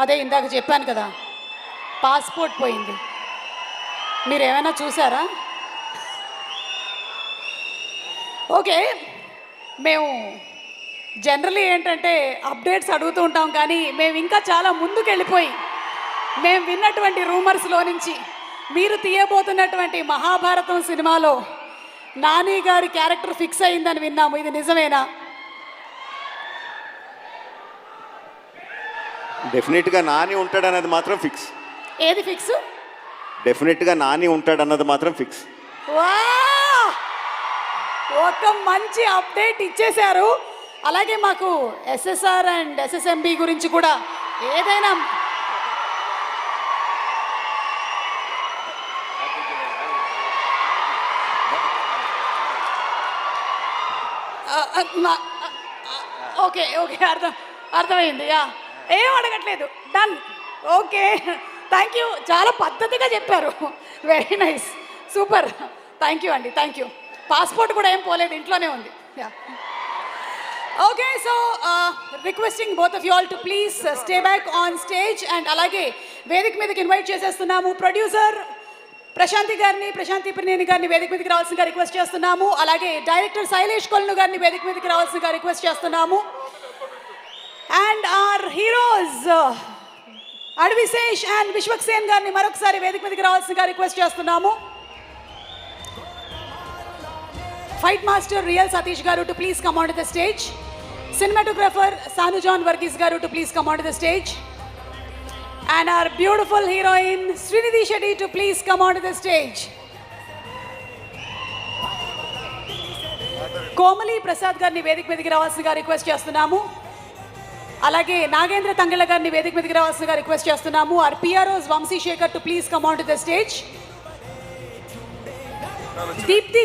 అదే ఇందాక చెప్పాను కదా, పాస్పోర్ట్ పోయింది. మీరు ఏమైనా చూసారా? ఓకే, మేము జనరలీ ఏంటంటే అప్డేట్స్ అడుగుతూ ఉంటాం, కానీ మేము ఇంకా చాలా ముందుకు వెళ్ళిపోయి మేము విన్నటువంటి రూమర్స్లో నుంచి మీరు తీయబోతున్నటువంటి మహాభారతం సినిమాలో నాని గారి క్యారెక్టర్ ఫిక్స్ అయిందని విన్నాము. ఇది నిజమేనా? డెఫినెట్గా నాని ఉంటాడన్నది మాత్రం ఫిక్స్. ఏది ఫిక్స్? డెఫినెట్గా నాని ఉంటాడన్నది మాత్రం ఫిక్స్. వా, ఒక మంచి అప్డేట్ ఇచ్చేశారు. అలాగే మాకు ఎస్ఎస్ఆర్ అండ్ ఎస్ఎస్ఎంబి గురించి కూడా ఏదైనా ఓకే ఓకే అర్థమైంది. ఏం అడగట్లేదు, డన్. ఓకే, థ్యాంక్ యూ, చాలా పద్ధతిగా చెప్పారు. Very nice, super, thank you అండి, థ్యాంక్ యూ. పాస్పోర్ట్ కూడా ఏం పోలేదు, ఇంట్లోనే ఉంది. Okay, so requesting both of you all to please stay back on stage. And అలాగే వేదిక మీదకి ఇన్వైట్ చేసేస్తున్నాము ప్రొడ్యూసర్ ప్రశాంతి పిర్నేని గారిని వేదిక మీదకి రావాల్సిందిగా రిక్వెస్ట్ చేస్తున్నాము. అలాగే డైరెక్టర్ శైలేష్ కొల్లు గారిని వేదిక మీదకి రావాల్సిందిగా రిక్వెస్ట్ చేస్తున్నాము. And our heroes Adivi Sesh and Vishwaksen గారిని మరొకసారి వేదిక మీదకి రావాల్సిందిగా రిక్వెస్ట్ చేస్తున్నాము. ఫైట్ మాస్టర్ రియల్ సతీష్ గారు to please come on to the stage. Cinematographer Sanu John Varghese గారు to please come on to the stage. And our beautiful heroine Srinidhi Shetty to please come onto the stage. Komali Prasad గారిని వేదిక మీదకి రావాల్సిందిగా request చేస్తున్నాము. అలాగే నాగేంద్ర తంగళ గారిని వేదిక మీదకి రావాల్సిందిగా రిక్వెస్ట్ చేస్తున్నాము. Our PROs Vamshi Shekhar to please come on to the stage. Deepti